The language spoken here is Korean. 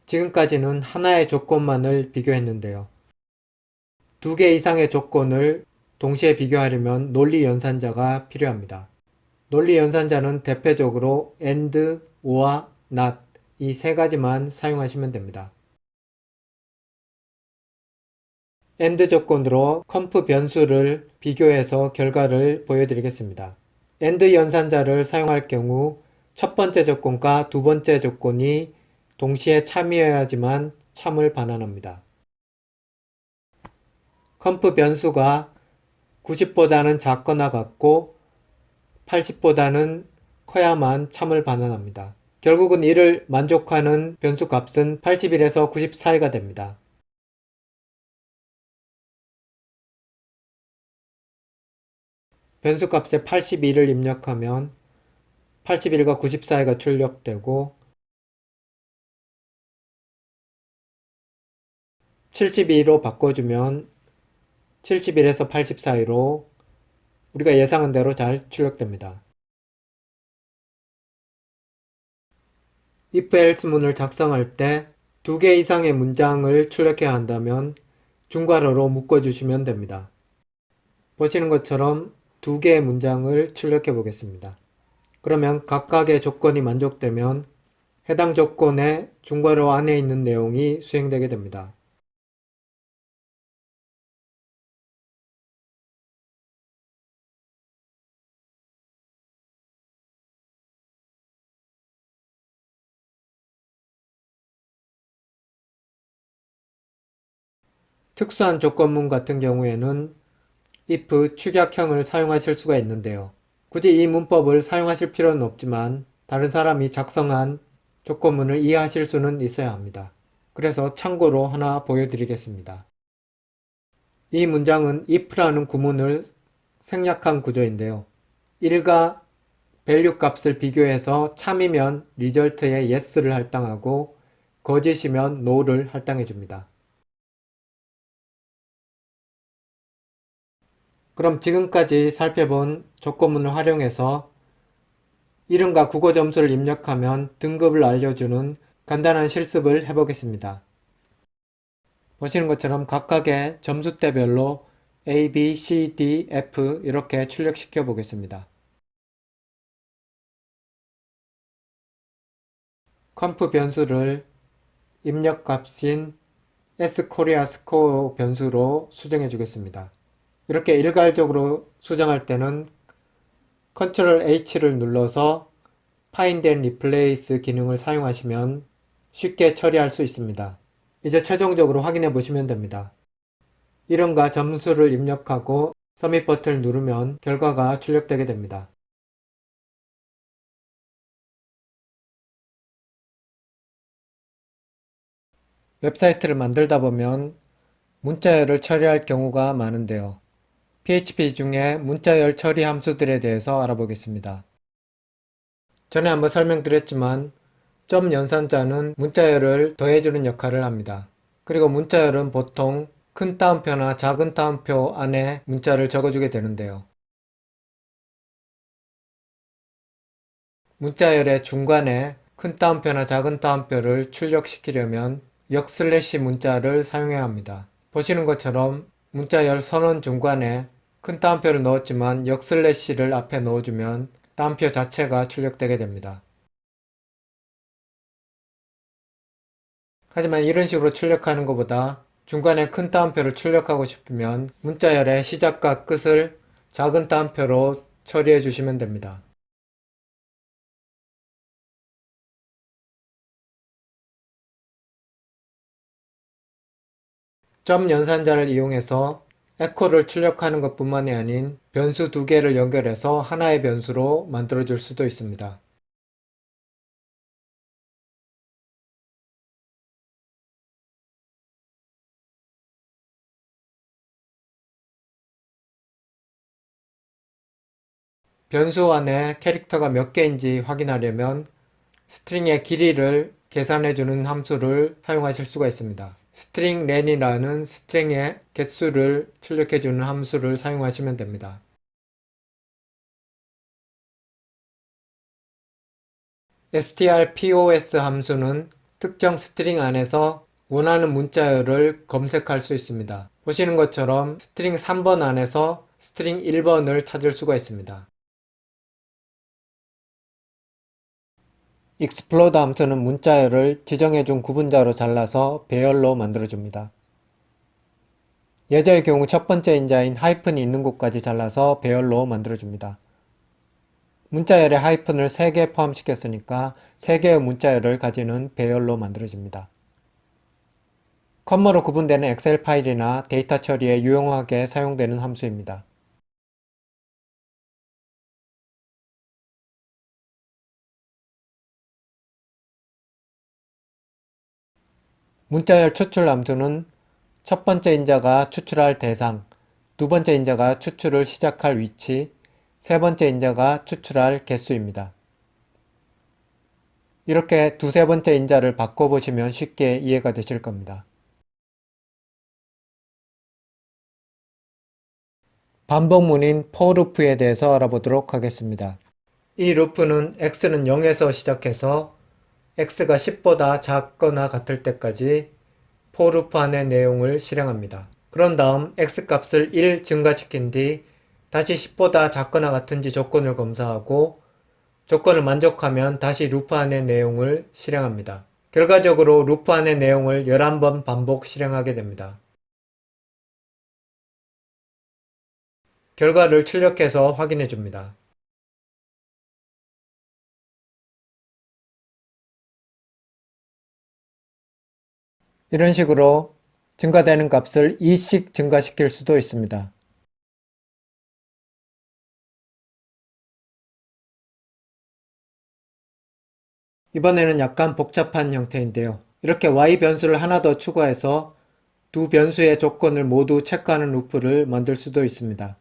지금까지는 하나의 조건만을 비교했는데요. 두 개 이상의 조건을 동시에 비교하려면 논리 연산자가 필요합니다. 논리 연산자는 대표적으로 AND, OR와 NOT 이 세 가지만 사용하시면 됩니다. AND 조건으로 컴프 변수를 비교해서 결과를 보여드리겠습니다. AND 연산자를 사용할 경우 첫 번째 조건과 두 번째 조건이 동시에 참이어야지만 참을 반환합니다. 컴프 변수가 90보다는 작거나 같고 80보다는 커야만 참을 반환합니다. 결국은 이를 만족하는 변수 값은 81에서 90 사이가 됩니다. 변수 값에 82를 입력하면 81과 90 사이가 출력되고 72로 바꿔주면 71에서 80 사이로 우리가 예상한 대로 잘 출력됩니다. if else 문을 작성할 때 두 개 이상의 문장을 출력해야 한다면 중괄호로 묶어주시면 됩니다. 보시는 것처럼 두 개의 문장을 출력해 보겠습니다. 그러면 각각의 조건이 만족되면 해당 조건의 중괄호 안에 있는 내용이 수행되게 됩니다. 특수한 조건문 같은 경우에는 if 축약형을 사용하실 수가 있는데요. 굳이 이 문법을 사용하실 필요는 없지만 다른 사람이 작성한 조건문을 이해하실 수는 있어야 합니다. 그래서 참고로 하나 보여드리겠습니다. 이 문장은 if라는 구문을 생략한 구조인데요. 1과 value 값을 비교해서 참이면 result에 yes를 할당하고 거짓이면 no를 할당해 줍니다. 그럼 지금까지 살펴본 조건문을 활용해서 이름과 국어 점수를 입력하면 등급을 알려주는 간단한 실습을 해보겠습니다. 보시는 것처럼 각각의 점수대별로 A, B, C, D, F 이렇게 출력시켜 보겠습니다. 컴프 변수를 입력값인 s코리아 스코어 변수로 수정해 주겠습니다. 이렇게 일괄적으로 수정할 때는 Ctrl H를 눌러서 Find and Replace 기능을 사용하시면 쉽게 처리할 수 있습니다. 이제 최종적으로 확인해 보시면 됩니다. 이름과 점수를 입력하고 서밋 버튼을 누르면 결과가 출력되게 됩니다. 웹사이트를 만들다 보면 문자열을 처리할 경우가 많은데요. PHP 중에 문자열 처리 함수들에 대해서 알아보겠습니다. 전에 한번 설명드렸지만 점 연산자는 문자열을 더해주는 역할을 합니다. 그리고 문자열은 보통 큰 따옴표나 작은 따옴표 안에 문자를 적어주게 되는데요. 문자열의 중간에 큰 따옴표나 작은 따옴표를 출력시키려면 역슬래시 문자를 사용해야 합니다. 보시는 것처럼 문자열 선언 중간에 큰 따옴표를 넣었지만 역슬래시를 앞에 넣어주면 따옴표 자체가 출력되게 됩니다. 하지만 이런 식으로 출력하는 것보다 중간에 큰 따옴표를 출력하고 싶으면 문자열의 시작과 끝을 작은 따옴표로 처리해 주시면 됩니다. 점 연산자를 이용해서 에코를 출력하는 것뿐만이 아닌 변수 두 개를 연결해서 하나의 변수로 만들어 줄 수도 있습니다. 변수 안에 캐릭터가 몇 개인지 확인하려면 스트링의 길이를 계산해주는 함수를 사용하실 수가 있습니다. stringlen이라는 스트링의 개수를 출력해주는 함수를 사용하시면 됩니다. strpos 함수는 특정 스트링 안에서 원하는 문자열을 검색할 수 있습니다. 보시는 것처럼 스트링 3번 안에서 스트링 1번을 찾을 수가 있습니다. explode 함수는 문자열을 지정해준 구분자로 잘라서 배열로 만들어줍니다. 예제의 경우 첫 번째 인자인 하이픈이 있는 곳까지 잘라서 배열로 만들어줍니다. 문자열에 하이픈을 3개 포함시켰으니까 3개의 문자열을 가지는 배열로 만들어집니다. 컴마로 구분되는 엑셀 파일이나 데이터 처리에 유용하게 사용되는 함수입니다. 문자열 추출 함수는 첫 번째 인자가 추출할 대상, 두 번째 인자가 추출을 시작할 위치, 세 번째 인자가 추출할 개수입니다. 이렇게 두세 번째 인자를 바꿔보시면 쉽게 이해가 되실 겁니다. 반복문인 for 루프에 대해서 알아보도록 하겠습니다. 이 루프는 x는 0에서 시작해서 x가 10보다 작거나 같을 때까지 for 루프 안의 내용을 실행합니다. 그런 다음 x값을 1 증가시킨 뒤 다시 10보다 작거나 같은지 조건을 검사하고 조건을 만족하면 다시 루프 안의 내용을 실행합니다. 결과적으로 루프 안의 내용을 11번 반복 실행하게 됩니다. 결과를 출력해서 확인해 줍니다. 이런 식으로 증가되는 값을 2씩 증가시킬 수도 있습니다. 이번에는 약간 복잡한 형태인데요. 이렇게 y 변수를 하나 더 추가해서 두 변수의 조건을 모두 체크하는 루프를 만들 수도 있습니다.